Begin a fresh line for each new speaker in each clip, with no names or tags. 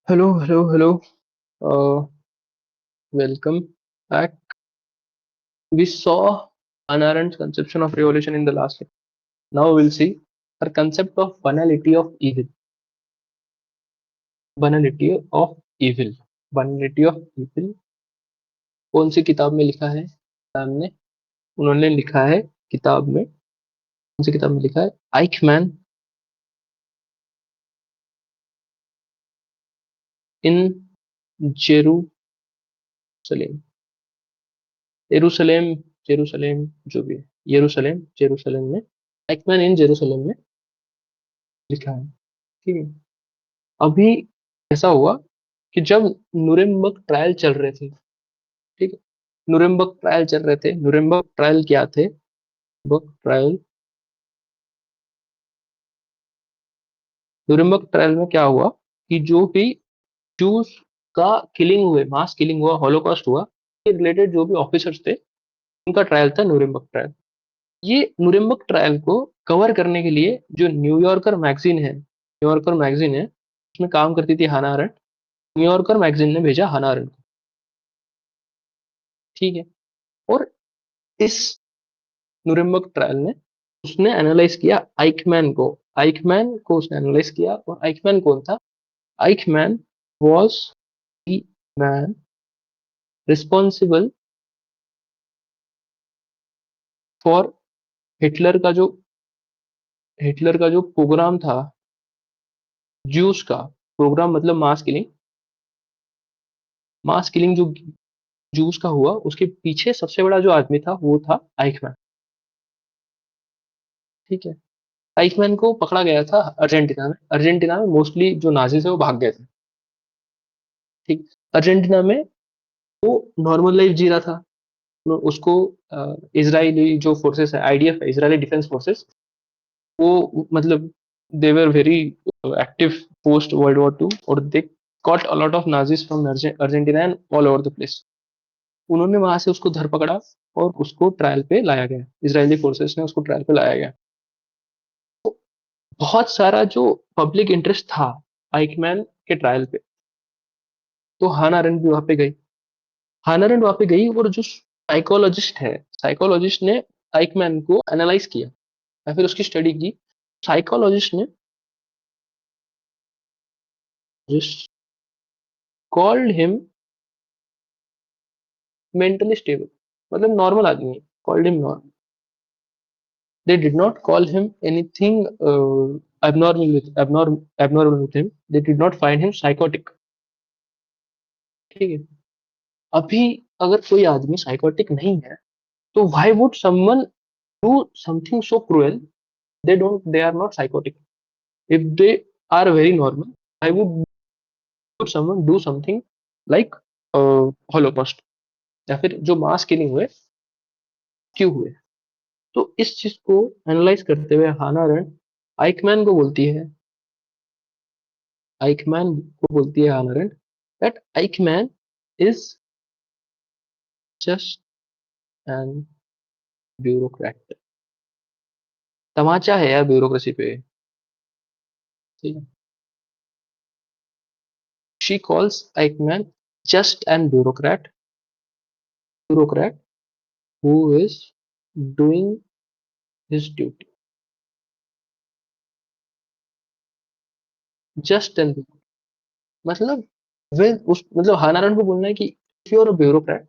Hello, hello, hello. Welcome back. We saw Hannah Arendt's conception of revolution in the last lecture. Now we'll see her concept of banality of evil. Banality of evil. Banality of evil. कौन सी किताब में लिखा है? सामने उन्होंने लिखा है किताब में, कौन सी किताब में लिखा है? आइकमैन इन जेरूसलेम, जेरूसलेम, जेरूसलेम, जो भी है, यरूशलेम, जेरूसलेम में, आइकमैन इन जेरूसलेम में लिखा है। ठीक है। अभी ऐसा हुआ कि जब नुरेम्बर्ग ट्रायल चल रहे थे, ठीक है, नुरेम्बर्ग ट्रायल चल रहे थे। नुरेम्बर्ग ट्रायल क्या थे? नुरेम्बर्ग ट्रायल, नुरेम्बर्ग ट्रायल में क्या हुआ कि जो भी जूस का किलिंग हुए, मास किलिंग हुआ, हॉलोकॉस्ट हुआ, के रिलेटेड जो भी ऑफिसर्स थे, उनका ट्रायल था न्यूरेम्बर्ग ट्रायल। ये न्यूरेम्बर्ग ट्रायल को कवर करने के लिए जो न्यूयॉर्कर मैगजीन है, न्यूयॉर्कर मैगजीन है, उसमें काम करती थी हाना अरेंट। न्यूयॉर्कर मैगजीन ने भेजा हाना अरेंट को। ठीक है। और इस न्यूरेम्बर्ग ट्रायल में उसने एनालाइज किया आइकमैन को। आइकमैन को उसने एनालाइज किया। और आइकमैन कौन था? Eichmann was the man responsible for Hitler का जो हिटलर का जो प्रोग्राम था, ज्यूस का प्रोग्राम, मतलब मास किलिंग जो ज्यूस का हुआ, उसके पीछे सबसे बड़ा जो आदमी था वो था आइकमैन। ठीक है। आइकमैन को पकड़ा गया था अर्जेंटीना में। अर्जेंटीना में मोस्टली जो नाजीज है वो भाग गए थे। ठीक। अर्जेंटीना में वो नॉर्मल लाइफ जी रहा था। तो उसको इजरायली जो फोर्सेस है, आईडीएफ, इजरायली डिफेंस फोर्सेस, वो मतलब they were very active post World War two, और they caught a lot of Nazis from Argentina and all over the place. उन्होंने वहां से उसको धर पकड़ा और उसको ट्रायल पे लाया गया। इजरायली फोर्सेस ने उसको ट्रायल पे लाया गया। तो बहुत सारा जो पब्लिक इंटरेस्ट था आइकमैन के ट्रायल पे, तो हाना अरेंट भी वहां पे गई। हाना अरेंट वहां पे गई, और जो साइकोलॉजिस्ट है, साइकोलॉजिस्ट ने आइकमैन को एनालाइज किया या फिर उसकी स्टडी की। साइकोलॉजिस्ट ने just called him mentally stable, मतलब नॉर्मल आदमी है, called him normal. They did not call him anything abnormal with him. They did not find him psychotic. ठीक है। अभी अगर कोई आदमी साइकोटिक नहीं है, तो why would someone do something so cruel? They are not psychotic. If they are very normal, why would someone do something like holocaust, या फिर जो मास किलिंग हुए, क्यों हुए? तो इस चीज को एनालाइज करते हुए हाना अरेंट आइकमैन को बोलती है, आइकमैन को बोलती है Hannah Arendt, that Eichmann is just an bureaucrat. तमाचा है यार ब्यूरोक्रेसी पे। ठीक है। She calls Eichmann just an bureaucrat who is doing his duty. Just an, मतलब वे उस मतलब हाना अरेंट को बोलना है कि if you are a bureaucrat,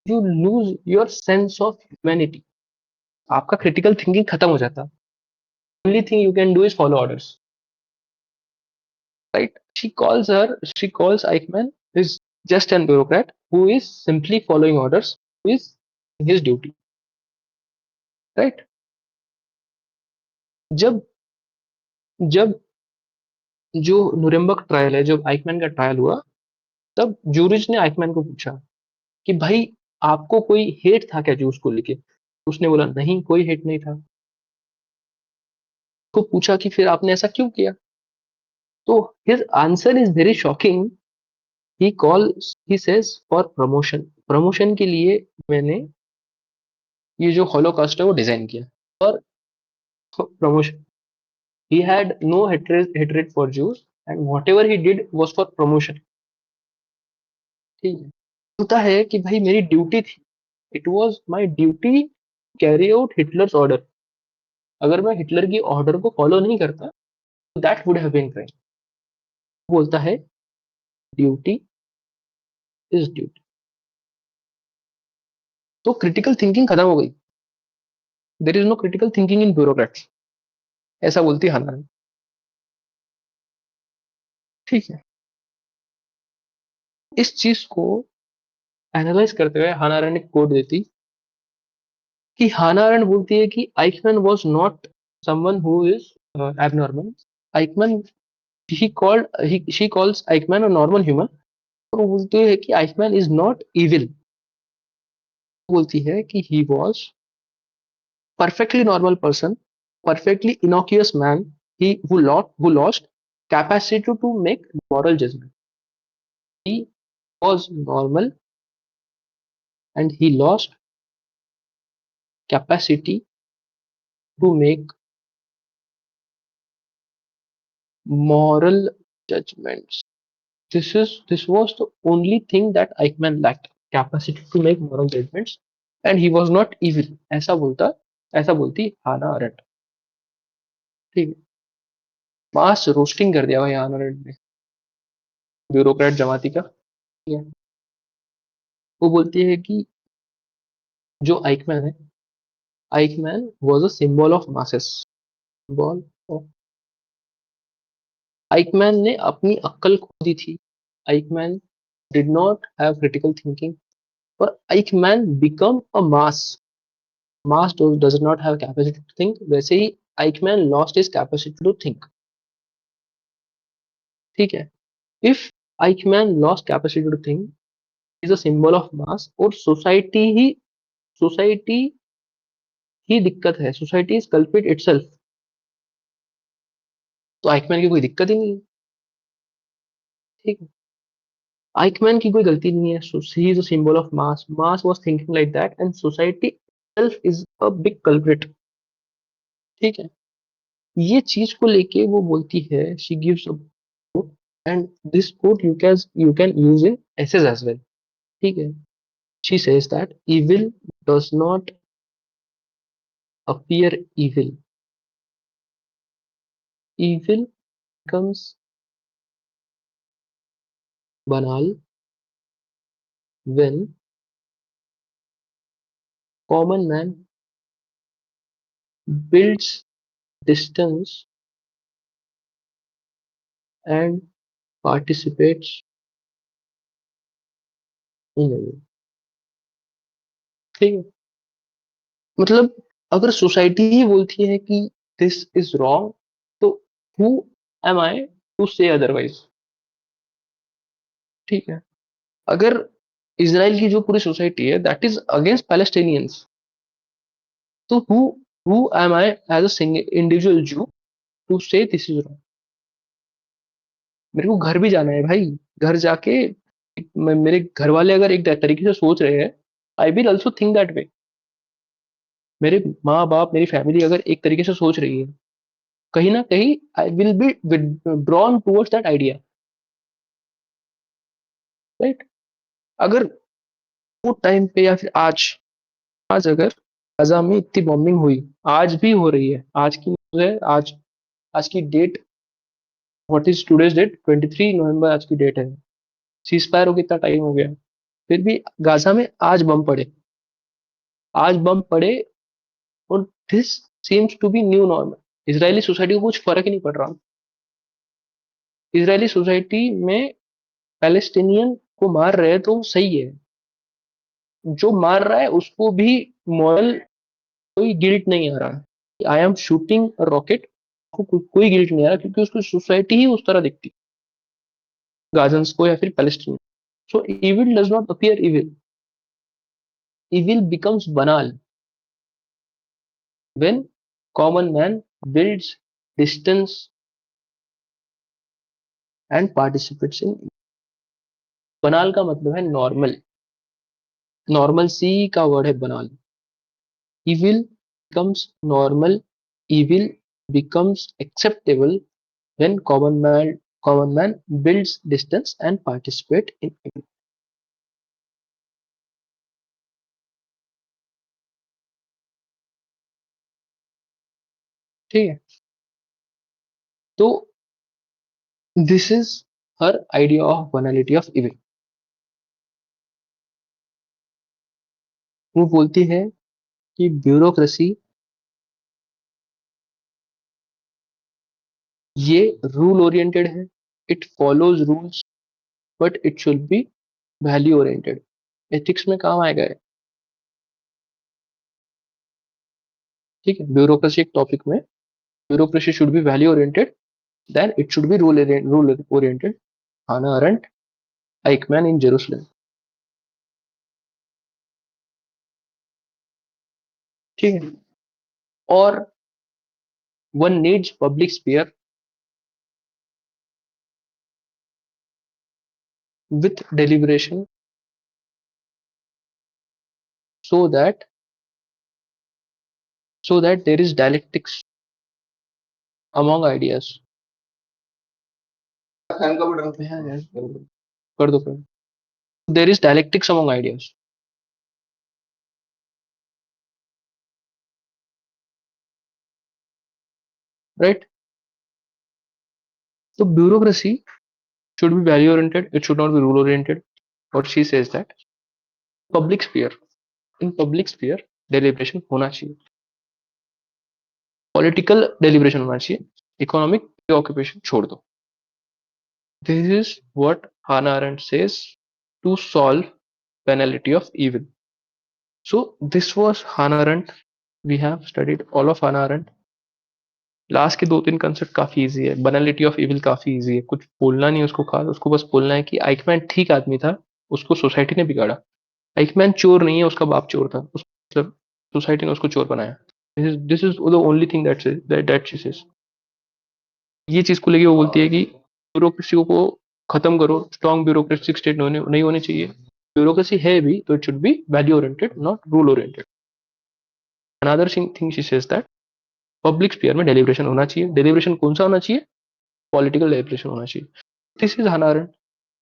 you lose your sense of humanity. आपका क्रिटिकल थिंकिंग खत्म हो जाता है। Only thing you can do is follow orders, right? She calls Eichmann is just an bureaucrat who is simply following orders, who is in his duty, right? जब जब जो नुरेम्बर्ग trial है, जब आइकमैन का ट्रायल हुआ, तब जूरिज ने आइकमैन को पूछा कि भाई, आपको कोई हेट था क्या जूस को लेके? उसने बोला नहीं, कोई हेट नहीं था। को पूछा कि फिर आपने ऐसा क्यों किया? तो his answer is very shocking. He says for promotion. Promotion के लिए मैंने ये जो हॉलोकास्ट है वो डिजाइन किया। और promotion, he had no hatred for Jews, and whatever he did was for promotion. ठीक है, होता है कि भाई मेरी ड्यूटी थी, it was my duty carry out Hitler's order. अगर मैं हिटलर की ऑर्डर को फॉलो नहीं करता तो that would have been crime. बोलता है ड्यूटी इज ड्यूटी। तो क्रिटिकल थिंकिंग खत्म हो गई, there is no critical thinking in bureaucrats, ऐसा बोलती है हाना। ठीक है, इस चीज को एनालाइज करते हुए हाना अरेंट एक कोट देती कि हाना अरेंट बोलती है कि Eichmann was not someone who is abnormal. Eichmann she calls Eichmann a normal human. और वो बोलती है कि आइकमैन इज नॉट इविल। बोलती है कि he was perfectly normal person, perfectly innocuous man, he who lost capacity to make moral judgment. He was normal and he lost capacity to make moral judgments. This was the only thing that Eichmann lacked, capacity to make moral judgments, and he was not evil. ऐसा बोलती हाना aren't. ठीक है, मास roasting कर दिया भाई हाना aren't ने bureaucrat जमाती का। ठीक है, वो बोलती है कि जो आइकमैन है, Eichmann was a symbol of masses. Symbol of, Eichmann ने अपनी अक्ल खो दी थी। Eichmann did not have critical thinking और Eichmann become a mass. Mass does not have capacity to think, वैसे ही Eichmann lost his capacity to think. ठीक है, if Eichmann lost capacity to think is a symbol of mass, और society ही दिक्कत है, society is culprit itself. तो Eichmann की कोई दिक्कत ही नहीं है। ठीक है, आइकमैन की कोई गलती नहीं है, he is a symbol of mass, mass was thinking like that and society self is a big culprit. ठीक है, ये चीज को लेके वो बोलती है, she gives a quote, and this quote you can use in essays as well. ठीक है, she says that evil does not appear evil, evil becomes banal when common man builds distance and participates in it। ठीक है, मतलब अगर society ही बोलती है कि this is wrong, तो who am I to say otherwise. ठीक है, अगर इसराइल की जो पूरी सोसाइटी है दैट इज अगेंस्ट पैलेस्टीनियंस, तो who am I as a single individual Jew to say this is wrong. मेरे को घर भी जाना है भाई, घर जाके मेरे घर वाले अगर एक तरीके से सोच रहे हैं, I will also think that way. मेरे माँ बाप, मेरी फैमिली अगर एक तरीके से सोच रही है, कहीं ना कहीं I will be drawn towards that idea. Right, अगर वो टाइम पे या फिर आज, आज अगर गाजा में इतनी बॉम्बिंग हुई, आज भी हो रही है, आज की न्यूज़ है, आज की date, what is today's date, 23 नवंबर आज की डेट है। सीज फायर को कितना टाइम हो गया, फिर भी गाजा में आज बम पड़े, आज बम पड़े, और this seems to be new normal. Israeli society को कुछ फर्क ही नहीं पड़ रहा। इजरायली सोसाइटी में पैलेस्टीनियन को मार रहे हैं तो सही है, जो मार रहा है उसको भी मॉरल कोई गिल्ट नहीं आ रहा। आई एम शूटिंग रॉकेट को कोई गिल्ट नहीं आ रहा, क्योंकि उसकी सोसाइटी ही उस तरह दिखती गाजन्स को या फिर Palestine. So evil does not appear evil, evil becomes banal when common man builds distance and participates in. Banal का मतलब है नॉर्मल, नॉर्मल सी का वर्ड है बनाल। Evil becomes normal, evil becomes acceptable when common man common man builds distance and participate in evil. ठीक है, तो this is her idea of banality of evil. वो बोलती है कि ब्यूरोक्रेसी ये रूल ओरिएंटेड है, it follows rules, but it should be value oriented. Ethics में काम आएगा ये, ठीक है। ब्यूरोक्रेसी एक टॉपिक में, bureaucracy should be value oriented, then it should be rule oriented. Hannah Arendt, Eichmann in Jerusalem. ठीक है, और one needs public sphere with deliberation so that there is dialectics among ideas। कर दो, there is dialectics among ideas, right? So bureaucracy should be value oriented, it should not be rule oriented। और she says that public sphere, in public sphere deliberation होना चाहिए, political deliberation होना चाहिए, economic preoccupation छोड़ दो। This is what Hannah Arendt says to solve penalty of evil। So this was Hannah Arendt। We have studied all of Hannah Arendt। Last के 2-3 concept काफी easy है, बनलिटी of evil काफी easy है, कुछ बोलना नहीं है उसको खास, उसको बस बोलना है कि आइकमैन ठीक आदमी था, उसको सोसाइटी ने बिगाड़ा। आइकमैन चोर नहीं है, उसका बाप चोर था, मतलब सोसाइटी ने उसको चोर बनाया। This is the only thing that she says. ये चीज को लेके वो बोलती है कि ब्यूरोक्रेसी को खत्म करो, स्ट्रॉन्ग ब्यूरोक्रेटिक स्टेट नहीं होनी चाहिए, ब्यूरोक्रेसी है भी तो it should be value oriented not rule oriented. Another thing she says that public sphere में डेलिब्रेशन होना चाहिए। डेलिब्रेशन कौन सा होना चाहिए? पॉलिटिकल डेलिब्रेशन होना चाहिए। दिस इज हना aren't.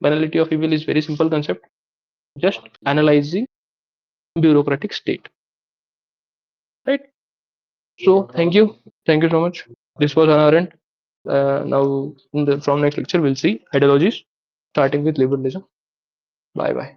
Banality of evil is very simple concept, just analyzing bureaucratic state, right? So thank you so much. This was Hannah Arendt। Now from next lecture we'll see ideologies starting with liberalism। Bye bye।